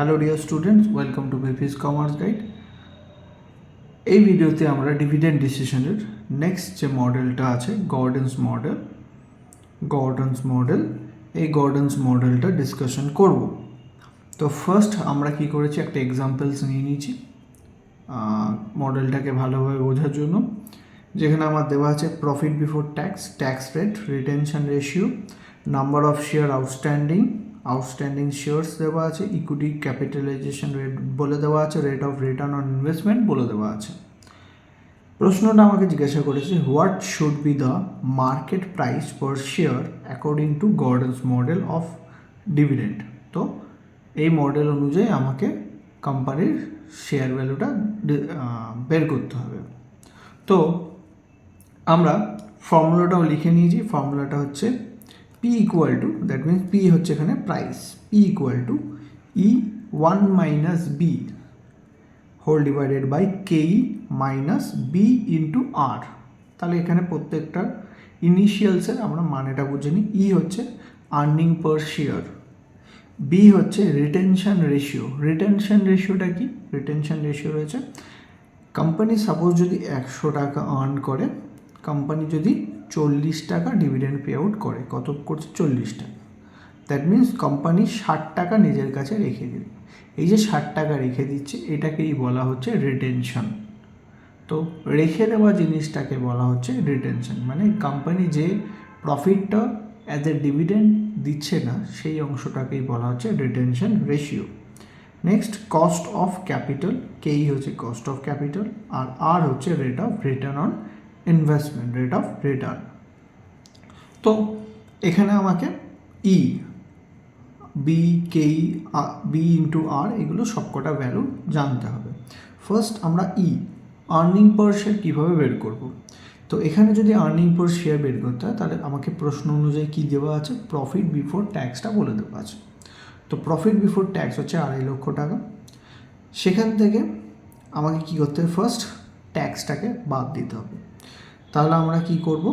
Hello dear students, welcome to BPS commerce guide. এই ভিডিওতে আমরা ডিভিডেন্ড ডিসিশনের নেক্সট যে মডেলটা আছে গর্ডনস মডেল এই গর্ডনস মডেলটা ডিসকাশন করব। তো ফার্স্ট আমরা কি করেছি, একটা এক্সাম্পলস নিয়ে নিয়েছি মডেলটাকে ভালোভাবে বোঝার জন্য, যেখানে আমার দেওয়া আছে profit before tax, tax rate, retention ratio, number of share outstanding shares দেওয়া আছে, ইকুইটি ক্যাপিটালাইজেশন রেট বলে দেওয়া আছে, rate of return on investment বলে দেওয়া আছে। প্রশ্নটা আমাকে জিজ্ঞাসা করেছে what should be the market price per share according to Gordon's model of dividend. তো এই মডেল অনুযায়ী আমাকে কোম্পানির শেয়ার ভ্যালুটা বের করতে হবে। তো আমরা ফর্মুলাটাও লিখে নিয়েছি। ফর্মুলাটা হচ্ছে P equal to, that means P হচ্ছে এখানে price, P equal to E1 minus B whole divided by K minus B into R. তাহলে এখানে প্রত্যেকটা ইনিশিয়ালসের আমরা মানেটা বুঝে নিই। ই হচ্ছে আর্নিং পার শেয়ার, বি হচ্ছে রিটেনশন রেশিওটা কি? রিটেনশন রেশিও রয়েছে কোম্পানি সাপোজ যদি 100 টাকা আর্ন করে, কোম্পানি যদি 40 টাকা ডিভিডেন্ড পে আউট করে, কত করছে? 40 টাকা। দ্যাট মিনস কোম্পানি 60 টাকা নিজের কাছে রেখে দেবে। এই যে 60 টাকা রেখে দিচ্ছে, এটাকেই বলা হচ্ছে রিটেনশন। তো রেখে দেওয়া জিনিসটাকে বলা হচ্ছে রিটেনশন, মানে কোম্পানি যে প্রফিটটা অ্যাজ এ ডিভিডেন্ড দিচ্ছে না, সেই অংশটাকেই বলা হচ্ছে retention ratio. Next cost of capital, কেই হচ্ছে কস্ট অফ ক্যাপিটাল, আর আর হচ্ছে rate of return on investment, rate of return. তো এখানে আমাকে ই, বি, কেই, বি ইন্টু আর, এগুলো সবকটা ভ্যালু জানতে হবে। ফার্স্ট আমরা আর্নিং পার শেয়ার কীভাবে বের করব। তো এখানে যদি আর্নিং পার শেয়ার বের করতে হয়, তাহলে আমাকে প্রশ্ন অনুযায়ী কী দেওয়া আছে? প্রফিট বিফোর ট্যাক্সটা বলে দেওয়া আছে। তো প্রফিট বিফোর ট্যাক্স হচ্ছে 2.5 লক্ষ টাকা। সেখান থেকে আমাকে কী করতে হবে? ফার্স্ট ট্যাক্সটাকে বাদ দিতে হবে। তাহলে আমরা কি করব?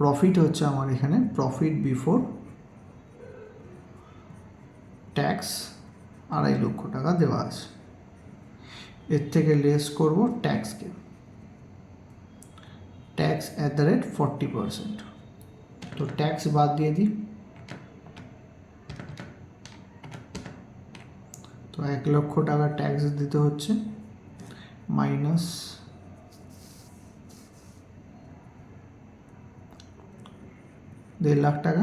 প্রফিট হচ্ছে আমার এখানে প্রফিট বিফোর ট্যাক্স 2.5 লক্ষ টাকা দেওয়া আছে। এর থেকে লেস করব ট্যাক্সকে, ট্যাক্স অ্যাট দ্য রেট 40%। তো ট্যাক্স বাদ দিয়ে দিই। তো 1 লক্ষ টাকা ট্যাক্স দিতে হচ্ছে, মাইনাস $1.5 লাখ টাকা।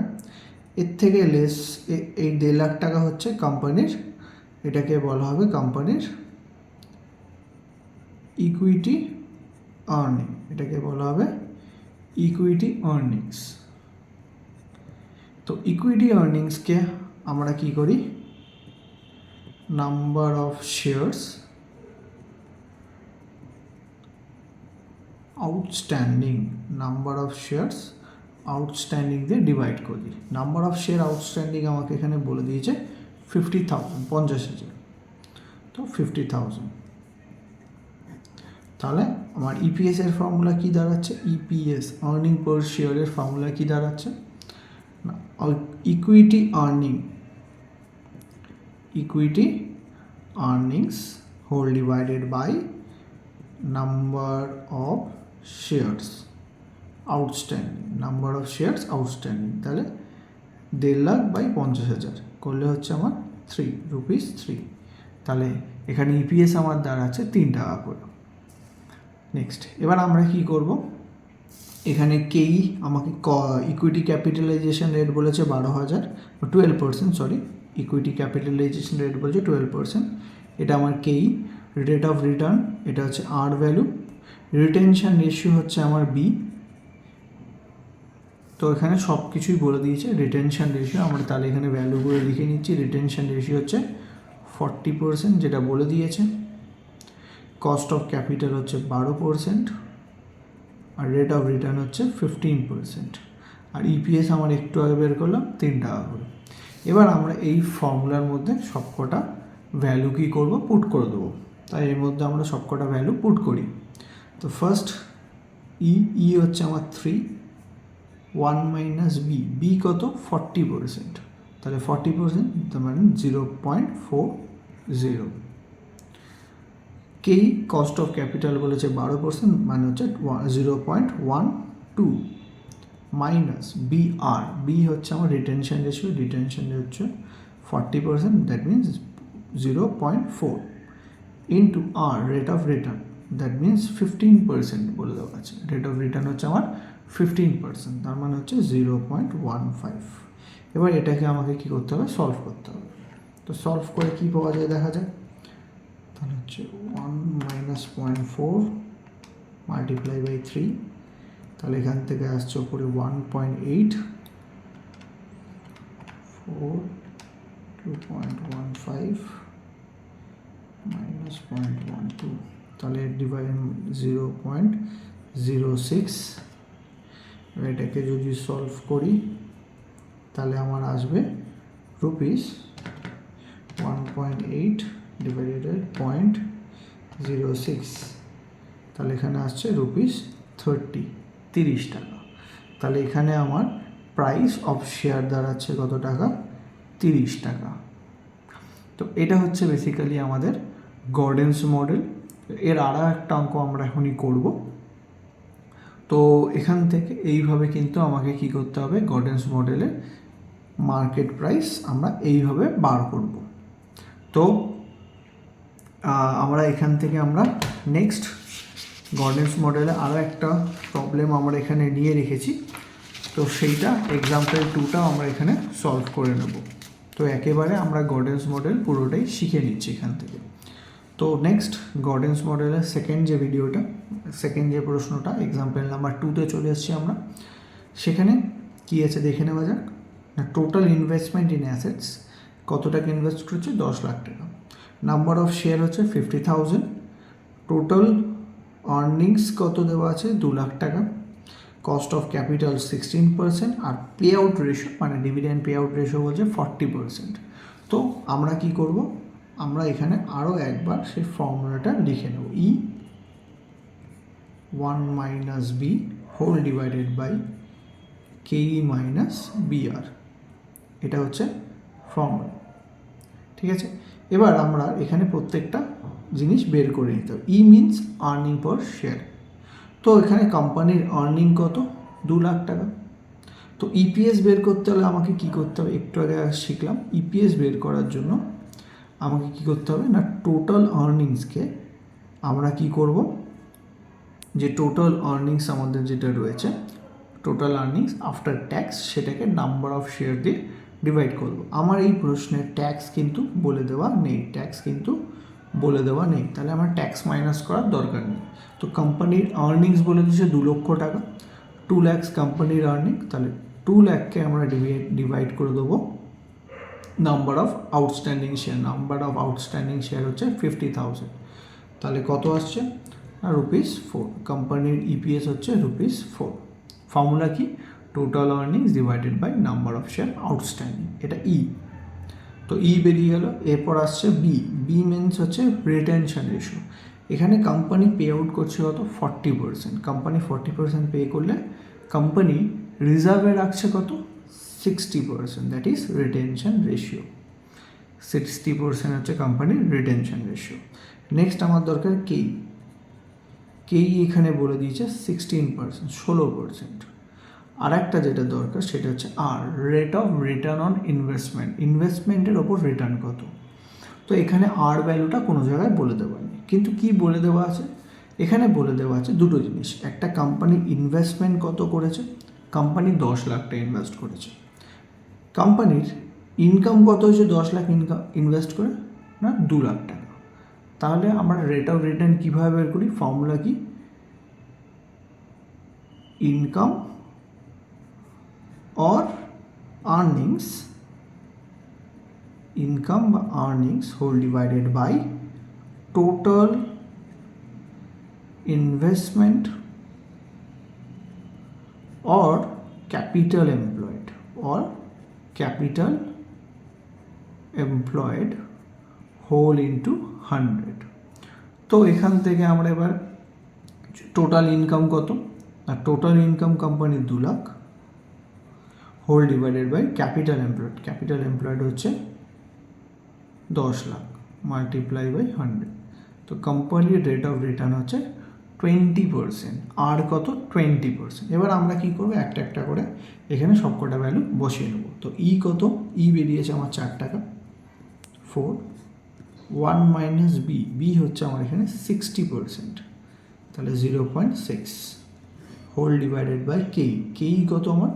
এর থেকে লেস এই 1.5 লাখ টাকা হচ্ছে কোম্পানির, এটাকে বলা হবে কোম্পানির ইকুইটি আর্নিং, এটাকে বলা হবে ইকুইটি আর্নিংস। তো ইকুইটি আর্নিংসকে আমরা কি করি? নাম্বার অফ শেয়ার্স আউটস্ট্যান্ডিং দিয়ে ডিভাইড করে দিই। নাম্বার অফ শেয়ার আউটস্ট্যান্ডিং আমাকে এখানে বলে দিয়েছে 50,000। তো 50,000। তাহলে আমার ইপিএস এর ফর্মুলা কি দাঁড়াচ্ছে? ইপিএস আর্নিং পার শেয়ারের ফর্মুলা কি দাঁড়াচ্ছে? Equity earnings whole divided by number of shares outstanding. তাহলে 1.5 লাখ বাই 50,000 করলে হচ্ছে আমার ₹3। তাহলে এখানে ইপিএস আমার দাঁড়াচ্ছে 3 টাকা করে। নেক্সট এবার আমরা কি করব? এখানে কেই আমাকে ইকুইটি ক্যাপিটালাইজেশন রেট বলেছে 12%, সরি, ইকুইটি ক্যাপিটালাইজেশন রেট বলেছে 12%। এটা আমার কেই। রেট অফ রিটার্ন, এটা হচ্ছে আর ভ্যালু। রিটেনশন রেশিও হচ্ছে আমার বি। তো এখানে সব কিছুই বলে দিয়েছে। রিটেনশন রেশিও আমরা তাহলে এখানে ভ্যালুগুলো লিখে নিচ্ছি। রিটেনশন রেশিও হচ্ছে 40%, যেটা বলে দিয়েছে। কস্ট অফ ক্যাপিটাল হচ্ছে 12%, আর রেট অফ রিটার্ন হচ্ছে 15%, আর ইপিএস আমার একটু আগে বের করলাম 3 টাকা করে। এবার আমরা এই ফর্মুলার মধ্যে সবকটা ভ্যালু কী করব? পুট করে দেবো। তাই এর মধ্যে আমরা সবকটা ভ্যালু পুট করি। তো ফার্স্ট ই হচ্ছে আমার 3, ওয়ান মাইনাস বি, বি কত 40%, তাহলে 40% তার মানে 0.40। কেই কস্ট অফ ক্যাপিটাল বলেছে 12%, মানে হচ্ছে 0.12 মাইনাস বি আর, বি হচ্ছে আমার রিটেনশন রেশিও, রিটেনশন হচ্ছে 40%, that means 0.4 into R rate of return, that means 15% বলে দেওয়া আছে, রেট অফ রিটার্ন হচ্ছে আমার 15%, তার মানে হচ্ছে 0.15। এবার এটাকে আমাকে কী করতে হবে, সলভ করতে হবে। তো সলভ করে কী পাওয়া যায় দেখা যায়, তাহলে হচ্ছে 1 মাইনাস 0.4 মাল্টিপ্লাই বাই 3, তাহলে এখান থেকে আসছে ওপরে 1.8, 4, 2.15 মাইনাস 0.12, তাহলে ডিভাইড 0.06। এটাকে যদি সলভ করি তাহলে আমার আসবে রুপিস 1.8 ডিভাইডেড 0.06, তাহলে এখানে আসছে রুপিস 30 টাকা। তাহলে এখানে আমার প্রাইস অফ শেয়ার দাঁড়াচ্ছে কত টাকা, 30 টাকা। তো এটা হচ্ছে বেসিক্যালি আমাদের গর্ডেন্স মডেল। এর আরও একটা অঙ্ক আমরা এখনই করব। তো এখান থেকে এইভাবে কিন্তু আমাকে কি করতে হবে, গর্ডেন্স মডেলের মার্কেট প্রাইস আমরা এইভাবে বার করব। তো আমরা এখান থেকে আমরা নেক্সট গর্ডেন্স মডেলে আরও একটা প্রবলেম আমরা এখানে নিয়ে রেখেছি, তো সেইটা এক্সাম্পল 2টা আমরা এখানে সলভ করে নেব। তো একেবারে আমরা গর্ডেন্স মডেল পুরোটাই শিখে নিচ্ছি এখান থেকে। তো নেক্সট গর্ডেন্স মডেলের সেকেন্ড যে প্রশ্নটা এক্সাম্পল নাম্বার 2তে চলে এসেছি আমরা। সেখানে কী আছে দেখে নেওয়া যাক। না, টোটাল ইনভেস্টমেন্ট ইন অ্যাসেটস কত টাকা ইনভেস্ট করছে, 10 লাখ টাকা। নাম্বার অফ শেয়ার হচ্ছে 50,000। টোটাল আর্নিংস কত দেওয়া আছে, 2 লাখ টাকা। কস্ট অফ ক্যাপিটাল 16%, আর পে আউট রেশিও মানে ডিভিডেন্ড পে আউট রেশিও বলছে 40%। তো আমরা কি করব, আমরা এখানে আরও একবার সেই ফর্মুলাটা লিখে নেব, E 1 minus B whole divided by K minus B R, এটা হচ্ছে ফর্মুলা। ঠিক আছে, এবার আমরা এখানে প্রত্যেকটা জিনিস বের করে নিতে হবে। ই মিনস আর্নিং পার শেয়ার। তো এখানে কোম্পানির আর্নিং কত, 2 লাখ টাকা। তো ইপিএস বের করতে হলে আমাকে কি করতে হবে, একটু আগে শিখলাম। ইপিএস বের করার জন্য আমাকে কি করতে হবে না, টোটাল আর্নিংসকে আমরা কি করব, যে টোটাল আর্নিংস আমাদের যেটা রয়েছে, টোটাল আর্নিংস আফটার ট্যাক্স, সেটাকে নাম্বার অফ শেয়ার দিয়ে ডিভাইড করব। আমার এই প্রশ্নের ট্যাক্স কিন্তু বলে দেওয়া নেই, তাহলে আমার ট্যাক্স মাইনাস করার দরকার নেই। তো কোম্পানির আর্নিংস বলে দিচ্ছে 2 লক্ষ টাকা, 2 lakhs কোম্পানির আর্নিং, তাহলে 2 লাখকে আমরা ডিভাইড করে দেবো নাম্বার অফ আউটস্ট্যান্ডিং শেয়ার হচ্ছে 50,000, তাহলে কত আসছে ₹4। কোম্পানির ইপিএস হচ্ছে ₹4। ফর্মুলা কি, total earnings divided by number of share outstanding, এটা ই। তো ই বেরিয়ে গেল। এরপর আসছে বি মিনস হচ্ছে রিটেনশন রেশিও। এখানে কোম্পানি পে আউট করছে কত, 40%। কোম্পানি 40% পে করলে কোম্পানি রিজার্ভে রাখছে কত, 60%, দ্যাট ইজ রিটেনশন রেশিও। 60% হচ্ছে কোম্পানির রিটেনশন রেশিও। নেক্সট আমার দরকার কেই এখানে বলে দিয়েছে 16%, 16%। আর একটা যেটা দরকার সেটা হচ্ছে আর রেট অফ রিটার্ন অন ইনভেস্টমেন্টের ওপর রিটার্ন কত। তো এখানে আর ভ্যালুটা কোনো জায়গায় বলে দেওয়া নেই, কিন্তু কি বলে দেওয়া আছে, এখানে বলে দেওয়া আছে দুটো জিনিস। একটা কোম্পানি ইনভেস্টমেন্ট কত করেছে, কোম্পানি 10 লাখ টাকা ইনভেস্ট করেছে। কোম্পানির ইনকাম কত হয়েছে 10 লাখ ইনভেস্ট করে, না 2 লাখ টাকা। তাহলে আমরা রেট অফ রিটার্ন কীভাবে বের করি, ফর্মুলা কি, income or earnings whole divided by total investment or capital employed whole into 100। তো এখান থেকে আমরা এবার টোটাল ইনকাম কত, আর টোটাল ইনকাম কোম্পানির 2 lakh, whole divided by capital employed হচ্ছে 10 লাখ মাল্টিপ্লাই বাই 100। তো কোম্পানির রেট অফ রিটার্ন হচ্ছে 20%, আর কত 20%। এবার আমরা কি করবো, একটা একটা করে এখানে সবকটা ভ্যালু বসিয়ে নেবো। তো কত, বেরিয়েছে আমার 4 টাকা, 4 1 মাইনাস বি হচ্ছে আমার এখানে 60%, তাহলে 0.6 হোল ডিভাইডেড বাই কেই কত আমার,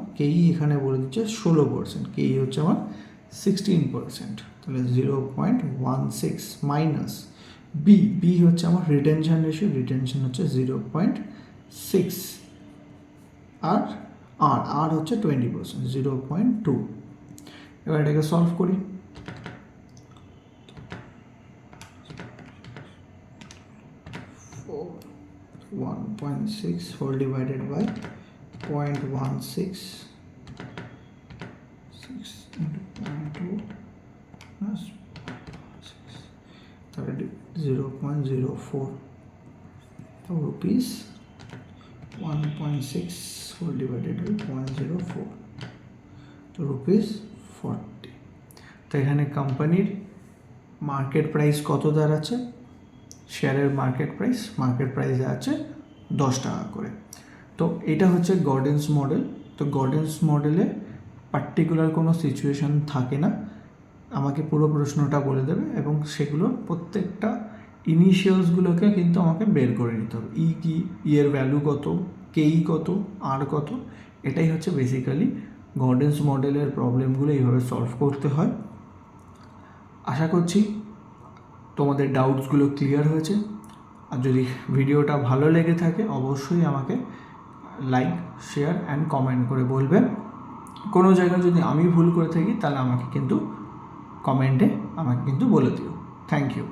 এখানে বলে দিচ্ছে 16%, হচ্ছে আমার 16%, তাহলে 0.16 মাইনাস বি হচ্ছে আমার রিটেনশন হচ্ছে 0.6, আর হচ্ছে 20%, 0.2। এবার এটাকে সলভ করি। 1.6 whole divided by 0.16, 6 into 0.2 plus 6, তাহলে 0.04 rupees, 1.6 whole divided by 0.04, তো rupees 40। তো এখানে কোম্পানির মার্কেট প্রাইস কত দাঁড়াচ্ছে, শেয়ারের মার্কেট প্রাইস আছে 10 টাকা করে। তো এটা হচ্ছে গর্ডেন্স মডেল। তো গর্ডেন্স মডেলে পার্টিকুলার কোনো সিচুয়েশান থাকে না, আমাকে পুরো প্রশ্নটা বলে দেবে এবং সেগুলো প্রত্যেকটা ইনিশিয়ালসগুলোকে কিন্তু আমাকে বের করে নিতে হবে। কি, এর ভ্যালু কত, কত, আর কত, এটাই হচ্ছে বেসিক্যালি গর্ডেন্স মডেলের প্রবলেমগুলো এইভাবে সলভ করতে হয়। আশা করছি তোমাদের ডাউটসগুলো ক্লিয়ার হয়েছে। আর যদি ভিডিওটা ভালো লেগে থাকে অবশ্যই আমাকে লাইক, শেয়ার অ্যান্ড কমেন্ট করে বলবেন। কোনো জায়গায় যদি আমি ভুল করে থাকি তাহলে আমাকে কিন্তু কমেন্টে বলে দিও। Thank you.